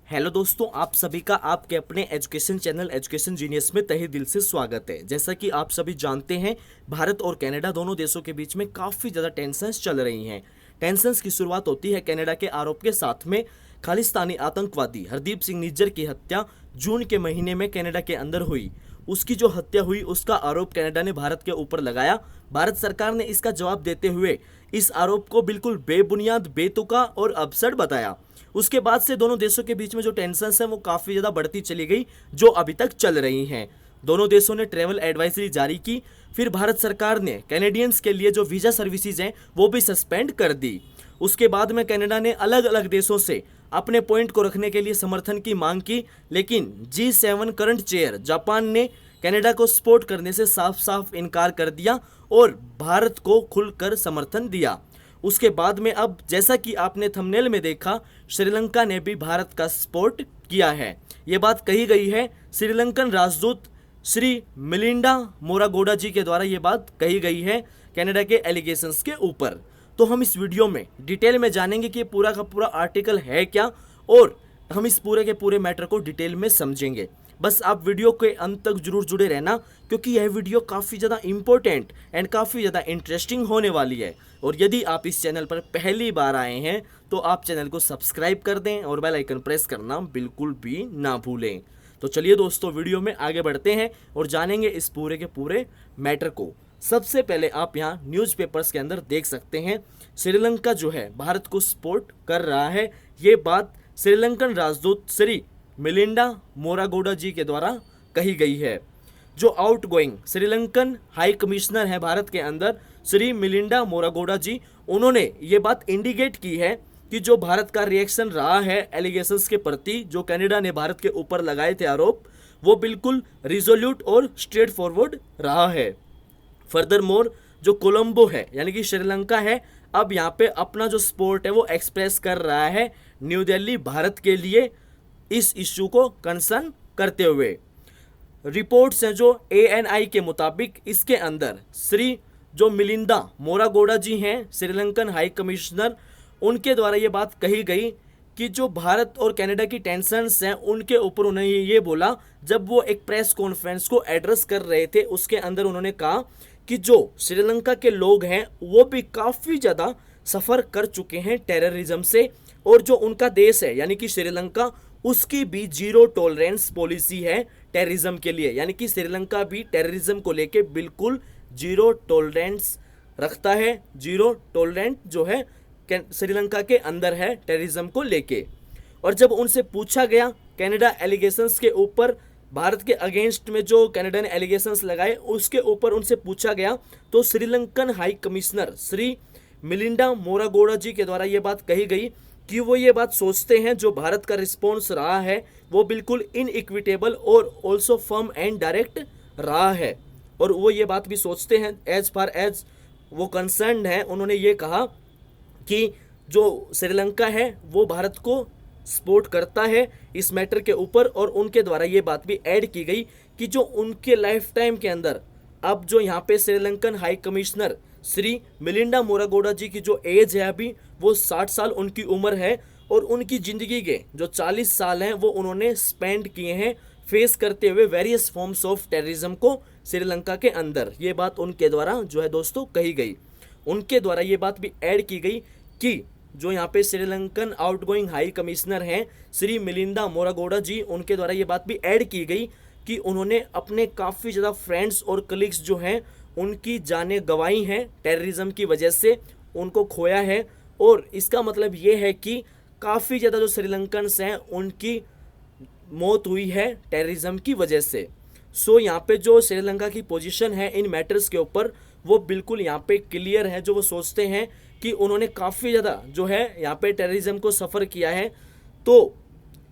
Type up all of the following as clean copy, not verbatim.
Hello दोस्तों, आप सभी का आपके अपने एजुकेशन चैनल एजुकेशन जीनियस में तहे दिल से स्वागत है। जैसा कि आप सभी जानते हैं, भारत और कनाडा दोनों देशों के बीच में काफ़ी ज़्यादा टेंशन्स चल रही हैं। टेंशन्स की शुरुआत होती है कनाडा के आरोप के साथ में। खालिस्तानी आतंकवादी हरदीप सिंह निज्जर की हत्या जून के महीने में कनाडा के अंदर हुई। उसकी जो हत्या हुई उसका आरोप कनाडा ने भारत के ऊपर लगाया। भारत सरकार ने इसका जवाब देते हुए इस आरोप को बिल्कुल बेबुनियाद, बेतुका और अबसर्ड बताया। उसके बाद से दोनों देशों के बीच में जो टेंशन्स हैं वो काफ़ी ज़्यादा बढ़ती चली गई, जो अभी तक चल रही हैं। दोनों देशों ने ट्रैवल एडवाइजरी जारी की। फिर भारत सरकार ने कैनेडियंस के लिए जो वीज़ा सर्विसेज हैं वो भी सस्पेंड कर दी। उसके बाद में कनाडा ने अलग अलग देशों से अपने पॉइंट को रखने के लिए समर्थन की मांग की, लेकिन G7 करंट चेयर जापान ने कनाडा को सपोर्ट करने से साफ साफ इनकार कर दिया और भारत को खुलकर समर्थन दिया। उसके बाद में अब जैसा कि आपने थंबनेल में देखा, श्रीलंका ने भी भारत का सपोर्ट किया है। ये बात कही गई है श्रीलंकन राजदूत श्री मिलिंडा मोरागोडा जी के द्वारा। ये बात कही गई है कनाडा के एलिगेशंस के ऊपर। तो हम इस वीडियो में डिटेल में जानेंगे कि ये पूरा का पूरा आर्टिकल है क्या, और हम इस पूरे के पूरे मैटर को डिटेल में समझेंगे। बस आप वीडियो के अंत तक जरूर जुड़े रहना, क्योंकि यह वीडियो काफ़ी ज़्यादा इंपॉर्टेंट एंड काफ़ी ज़्यादा इंटरेस्टिंग होने वाली है। और यदि आप इस चैनल पर पहली बार आए हैं तो आप चैनल को सब्सक्राइब कर दें और बेल आइकन प्रेस करना बिल्कुल भी ना भूलें। तो चलिए दोस्तों, वीडियो में आगे बढ़ते हैं और जानेंगे इस पूरे के पूरे मैटर को। सबसे पहले आप यहाँ न्यूज़पेपर्स के अंदर देख सकते हैं, श्रीलंका जो है भारत को सपोर्ट कर रहा है। ये बात श्रीलंकन राजदूत श्री मिलिंडा मोरागोडा जी के द्वारा कही गई है। जो आउटगोइंग श्रीलंकन हाई कमिश्नर है भारत के अंदर, श्री मिलिंडा मोरागोडा जी, उन्होंने ये बात इंडिकेट की है कि जो भारत का रिएक्शन रहा है एलिगेशंस के प्रति जो कनाडा ने भारत के ऊपर लगाए थे आरोप, वो बिल्कुल रिजोल्यूट और स्ट्रेट फॉरवर्ड रहा है। फर्दर मोर जो कोलंबो है यानी कि श्रीलंका है, अब यहाँ पे अपना जो सपोर्ट है वो एक्सप्रेस कर रहा है न्यू दिल्ली भारत के लिए इस इश्यू को कंसर्न करते हुए। रिपोर्ट्स हैं जो ANI के मुताबिक इसके अंदर श्री जो मिलिंदा मोरागोडा जी हैं श्रीलंकन हाई कमिश्नर, उनके द्वारा ये बात कही गई कि जो भारत और कनाडा की टेंशन्स हैं उनके ऊपर उन्होंने ये बोला। जब वो एक प्रेस कॉन्फ्रेंस को एड्रेस कर रहे थे उसके अंदर उन्होंने कहा कि जो श्रीलंका के लोग हैं वो भी काफ़ी ज़्यादा सफ़र कर चुके हैं टेररिज्म से, और जो उनका देश है यानी कि श्रीलंका, उसकी भी जीरो टॉलरेंस पॉलिसी है टेररिज्म के लिए। यानी कि श्रीलंका भी टेररिज्म को लेके बिल्कुल जीरो टॉलरेंस रखता है। जीरो टॉलरेंट जो है श्रीलंका के अंदर है टेररिज्म को लेके। और जब उनसे पूछा गया कनाडा एलिगेशंस के ऊपर, भारत के अगेंस्ट में जो कनाडा ने एलिगेशंस लगाए उसके ऊपर उनसे पूछा गया, तो श्रीलंकन हाई कमिश्नर श्री मिलिंडा मोरागोडा जी के द्वारा ये बात कही गई कि वो ये बात सोचते हैं जो भारत का रिस्पॉन्स रहा है वो बिल्कुल इनइक्विटेबल और ऑल्सो फर्म एंड डायरेक्ट रहा है। और वो ये बात भी सोचते हैं एज फार एज वो कंसर्न है, उन्होंने ये कहा कि जो श्रीलंका है वो भारत को सपोर्ट करता है इस मैटर के ऊपर। और उनके द्वारा ये बात भी ऐड की गई कि जो उनके लाइफ टाइम के अंदर अब जो यहाँ पे श्रीलंकन हाई कमिश्नर श्री मिलिंडा मोरागोडा जी की जो एज है अभी वो 60 साल उनकी उम्र है, और उनकी ज़िंदगी के जो 40 साल हैं वो उन्होंने स्पेंड किए हैं फेस करते हुए वेरियस फॉर्म्स ऑफ टेररिज्म को श्रीलंका के अंदर। ये बात उनके द्वारा जो है दोस्तों कही गई। उनके द्वारा ये बात भी ऐड की गई कि जो यहाँ पे श्रीलंकन आउटगोइंग हाई कमिश्नर हैं श्री मिलिंदा मोरागोडा जी, उनके द्वारा ये बात भी ऐड की गई कि उन्होंने अपने काफ़ी ज़्यादा फ्रेंड्स और कलीग्स जो हैं उनकी जानें गंवाई हैं टेररिज्म की वजह से, उनको खोया है। और इसका मतलब ये है कि काफ़ी ज़्यादा जो श्रीलंकन्स हैं उनकी मौत हुई है टेररिज्म की वजह से। सो यहाँ पे जो श्रीलंका की पोजीशन है इन मैटर्स के ऊपर वो बिल्कुल यहाँ पे क्लियर है। जो वो सोचते हैं कि उन्होंने काफ़ी ज़्यादा जो है यहाँ पे टेररिज्म को सफ़र किया है, तो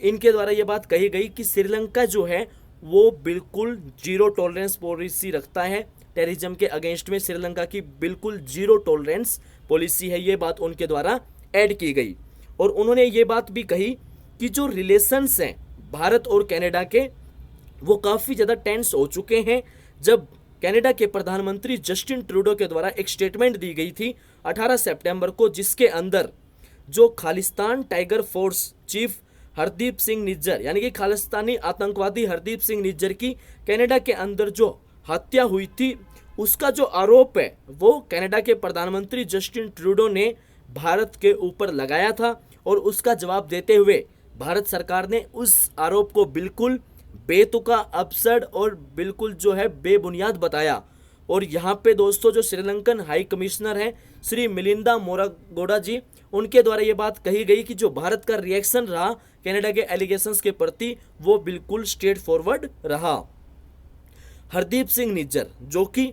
इनके द्वारा ये बात कही गई कि श्रीलंका जो है वो बिल्कुल जीरो टॉलरेंस पॉलिसी रखता है टेररिज्म के अगेंस्ट में। श्रीलंका की बिल्कुल जीरो टॉलरेंस पॉलिसी है, ये बात उनके द्वारा ऐड की गई। और उन्होंने ये बात भी कही कि जो रिलेशंस हैं भारत और कनाडा के वो काफ़ी ज़्यादा टेंस हो चुके हैं। जब कनाडा के प्रधानमंत्री जस्टिन ट्रूडो के द्वारा एक स्टेटमेंट दी गई थी 18 सितंबर को, जिसके अंदर जो Khalistan tiger force chief Hardeep Singh Nijjar यानी कि खालिस्तानी आतंकवादी हरदीप सिंह निज्जर की कनाडा के अंदर जो हत्या हुई थी, उसका जो आरोप है वो कनाडा के प्रधानमंत्री जस्टिन ट्रूडो ने भारत के ऊपर लगाया था। और उसका जवाब देते हुए भारत सरकार ने उस आरोप को बिल्कुल बेतुका, अपसर्ड और बिल्कुल जो है बेबुनियाद बताया। और यहाँ पे दोस्तों जो श्रीलंकन हाई कमिश्नर हैं श्री मिलिंदा मोरागोडा जी, उनके द्वारा ये बात कही गई कि जो भारत का रिएक्शन रहा कनाडा के एलिगेशंस के प्रति वो बिल्कुल स्ट्रेट फॉरवर्ड रहा। हरदीप सिंह निज्जर जो कि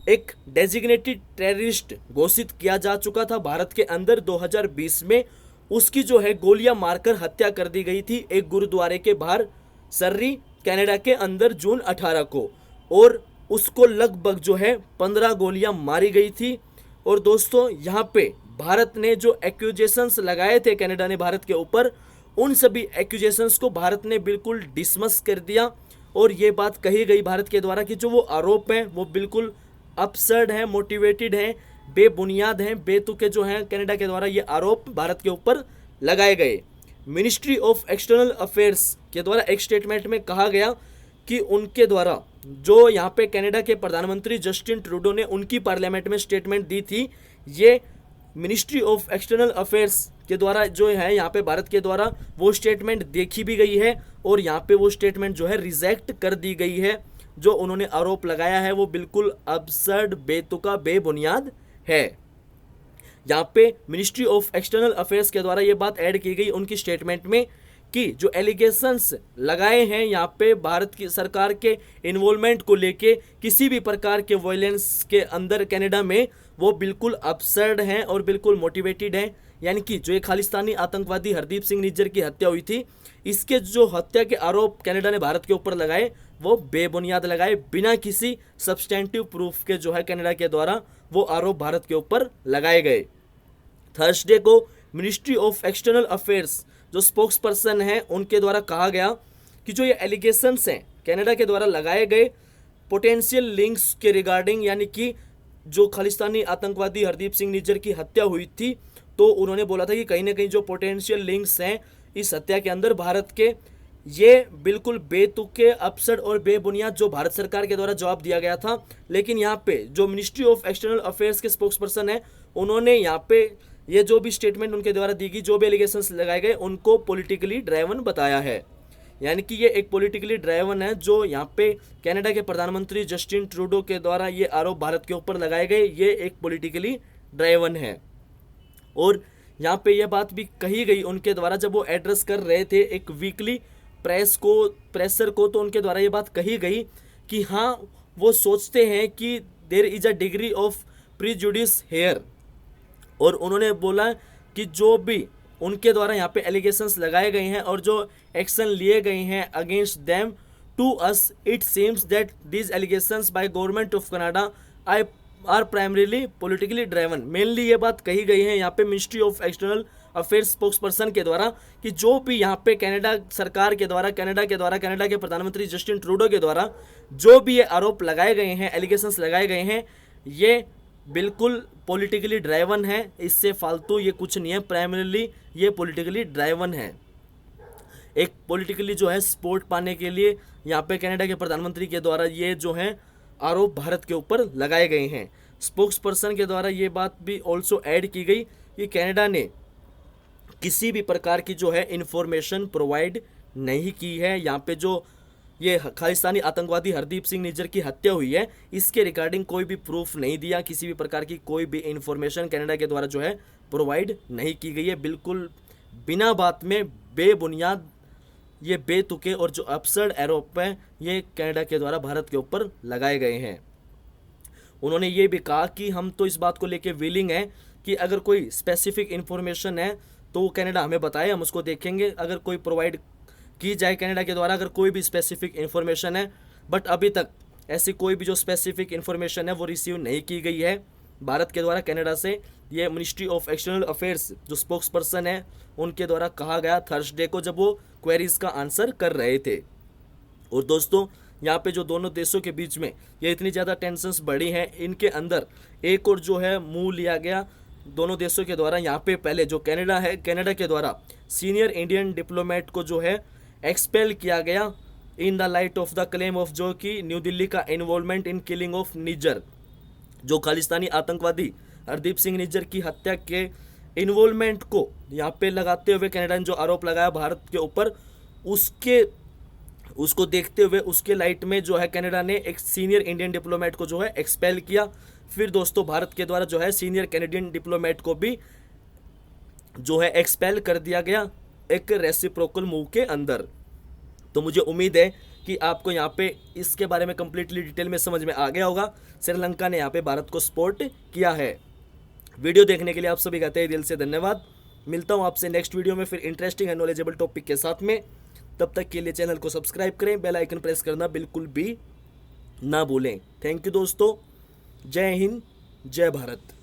एक डेजिग्नेटेड टेररिस्ट घोषित किया जा चुका था भारत के अंदर 2020 में, उसकी जो है गोलियां मारकर हत्या कर दी गई थी एक गुरुद्वारे के बाहर सर्री कनाडा के अंदर जून 18 को। और उसको लगभग जो है 15 गोलियां मारी गई थी। और दोस्तों यहाँ पे भारत ने जो एक्यूजेशंस लगाए थे कनाडा ने भारत के ऊपर, उन सभी एक्यूजेशंस को भारत ने बिल्कुल डिसमस कर दिया। और ये बात कही गई भारत के द्वारा कि जो वो आरोप हैं वो बिल्कुल अपसर्ड है, मोटिवेटेड है, बेबुनियाद हैं, बेतुके जो हैं कनाडा के द्वारा ये आरोप भारत के ऊपर लगाए गए। मिनिस्ट्री ऑफ एक्सटर्नल अफेयर्स के द्वारा एक स्टेटमेंट में कहा गया कि उनके द्वारा जो यहाँ पे कनाडा के प्रधानमंत्री जस्टिन ट्रूडो ने उनकी पार्लियामेंट में स्टेटमेंट दी थी, ये मिनिस्ट्री ऑफ एक्सटर्नल अफेयर्स के द्वारा जो है यहाँ पे भारत के द्वारा वो स्टेटमेंट देखी भी गई है और यहाँ पे वो स्टेटमेंट जो है रिजेक्ट कर दी गई है। जो उन्होंने आरोप लगाया है वो बिल्कुल अब्सर्ड, बेतुका, बेबुनियाद है। यहाँ पे मिनिस्ट्री ऑफ एक्सटर्नल अफेयर्स के द्वारा ये बात ऐड की गई उनकी स्टेटमेंट में कि जो एलिगेशंस लगाए हैं यहाँ पे भारत की सरकार के इन्वॉल्वमेंट को लेके किसी भी प्रकार के वायलेंस के अंदर कनाडा में, वो बिल्कुल अपसर्ड हैं और बिल्कुल मोटिवेटेड हैं। यानी कि जो ये खालिस्तानी आतंकवादी हरदीप सिंह निज्जर की हत्या हुई थी, इसके जो हत्या के आरोप कनाडा ने भारत के ऊपर लगाए वो बेबुनियाद लगाए, बिना किसी सब्सटेंटिव प्रूफ के जो है कनाडा के द्वारा वो आरोप भारत के ऊपर लगाए गए। थर्सडे को मिनिस्ट्री ऑफ एक्सटर्नल अफेयर्स जो स्पोक्स पर्सन है उनके द्वारा कहा गया कि जो ये एलिगेशंस हैं कनाडा के द्वारा लगाए गए पोटेंशियल लिंक्स के रिगार्डिंग, यानी कि जो खालिस्तानी आतंकवादी हरदीप सिंह निज्जर की हत्या हुई थी, तो उन्होंने बोला था कि कहीं ना कहीं जो पोटेंशियल लिंक्स हैं इस हत्या के अंदर भारत के, ये बिल्कुल बेतुके, अपसर्ड और बेबुनियाद जो भारत सरकार के द्वारा जवाब दिया गया था। लेकिन यहाँ पे जो मिनिस्ट्री ऑफ एक्सटर्नल अफेयर्स के स्पोक्स पर्सन है उन्होंने यहाँ पे ये जो भी स्टेटमेंट उनके द्वारा दी गई, जो भी एलिगेशंस लगाए गए, उनको पॉलिटिकली ड्राइवन बताया है। यानी कि ये एक पॉलिटिकली ड्राइवन है जो यहाँ पे कनाडा के प्रधानमंत्री जस्टिन ट्रूडो के द्वारा ये आरोप भारत के ऊपर लगाए गए, ये एक पॉलिटिकली ड्राइवन है। और यहाँ पे ये बात भी कही गई उनके द्वारा जब वो एड्रेस कर रहे थे एक वीकली प्रेसर को, तो उनके द्वारा ये बात कही गई कि हाँ वो सोचते हैं कि there is a degree of prejudice here. और उन्होंने बोला कि जो भी उनके द्वारा यहाँ पे एलिगेशंस लगाए गए हैं और जो एक्शन लिए गए हैं against them, to us it seems that these allegations by government of Canada are primarily politically driven. Mainly ये बात कही गई है यहाँ पे ministry of external affairs spokesperson के द्वारा कि जो भी यहाँ पे कनाडा सरकार के द्वारा, कनाडा के प्रधानमंत्री जस्टिन ट्रूडो के द्वारा जो भी ये आरोप लगाए गए हैं, एलिगेशंस लगाए गए हैं, ये बिल्कुल पॉलिटिकली ड्राइवन है, इससे फालतू ये कुछ नहीं है, प्राइमरीली ये पॉलिटिकली ड्राइवन है। एक पॉलिटिकली जो है सपोर्ट पाने के लिए यहाँ पे कनाडा के प्रधानमंत्री के द्वारा ये जो है आरोप भारत के ऊपर लगाए गए हैं। स्पोक्स पर्सन के द्वारा ये बात भी ऑल्सो ऐड की गई कि कनाडा ने किसी भी प्रकार की जो है इंफॉर्मेशन प्रोवाइड नहीं की है। यहाँ पे जो ये खालिस्तानी आतंकवादी हरदीप सिंह निज्जर की हत्या हुई है इसके रिगार्डिंग कोई भी प्रूफ नहीं दिया, किसी भी प्रकार की कोई भी इंफॉर्मेशन कनाडा के द्वारा जो है प्रोवाइड नहीं की गई है। बिल्कुल बिना बात में बेबुनियाद ये बेतुके और जो अपसर्ड आरोप हैं ये कनाडा के द्वारा भारत के ऊपर लगाए गए हैं। उन्होंने ये भी कहा कि हम तो इस बात को लेके विलिंग हैं कि अगर कोई स्पेसिफिक इन्फॉर्मेशन है तो वो कनाडा हमें बताए, हम उसको देखेंगे, अगर कोई प्रोवाइड की जाए कनाडा के द्वारा अगर कोई भी स्पेसिफिक इन्फॉर्मेशन है। बट अभी तक ऐसी कोई भी जो स्पेसिफिक इन्फॉर्मेशन है वो रिसीव नहीं की गई है भारत के द्वारा कनाडा से। ये मिनिस्ट्री ऑफ एक्सटर्नल अफेयर्स जो स्पोक्स पर्सन है उनके द्वारा कहा गया थर्सडे को जब वो क्वेरीज का आंसर कर रहे थे। और दोस्तों यहाँ पे जो दोनों देशों के बीच में ये इतनी ज़्यादा टेंशन्स बढ़ी हैं, इनके अंदर एक और जो है मूव लिया गया दोनों देशों के द्वारा यहाँ पे पहले जो कनाडा है, कनाडा के द्वारा सीनियर इंडियन डिप्लोमेट को जो है एक्सपेल किया गया in the light of the claim of जो कि न्यू दिल्ली का involvement in killing of Nijjar, जो खालिस्तानी आतंकवादी हरदीप सिंह निज्जर की हत्या के इन्वॉल्वमेंट को यहाँ पे लगाते हुए कनाडा ने जो आरोप लगाया भारत के ऊपर, उसको देखते हुए उसके लाइट में जो है कनाडा ने एक सीनियर इंडियन डिप्लोमेट को जो है एक्सपेल किया। फिर दोस्तों भारत के द्वारा जो है सीनियर कैनेडियन डिप्लोमेट को भी जो है एक्सपेल कर दिया गया एक रेसिप्रोकल मूव के अंदर। तो मुझे उम्मीद है कि आपको यहाँ पे इसके बारे में कंप्लीटली डिटेल में समझ में आ गया होगा। श्रीलंका ने यहाँ पे भारत को सपोर्ट किया है। वीडियो देखने के लिए आप सभी का तहे दिल से धन्यवाद। मिलता हूँ आपसे नेक्स्ट वीडियो में फिर इंटरेस्टिंग एंड नॉलेजेबल टॉपिक के साथ में। तब तक के लिए चैनल को सब्सक्राइब करें, बेल आइकन प्रेस करना बिल्कुल भी ना भूलें। थैंक यू दोस्तों। जय हिंद, जय भारत।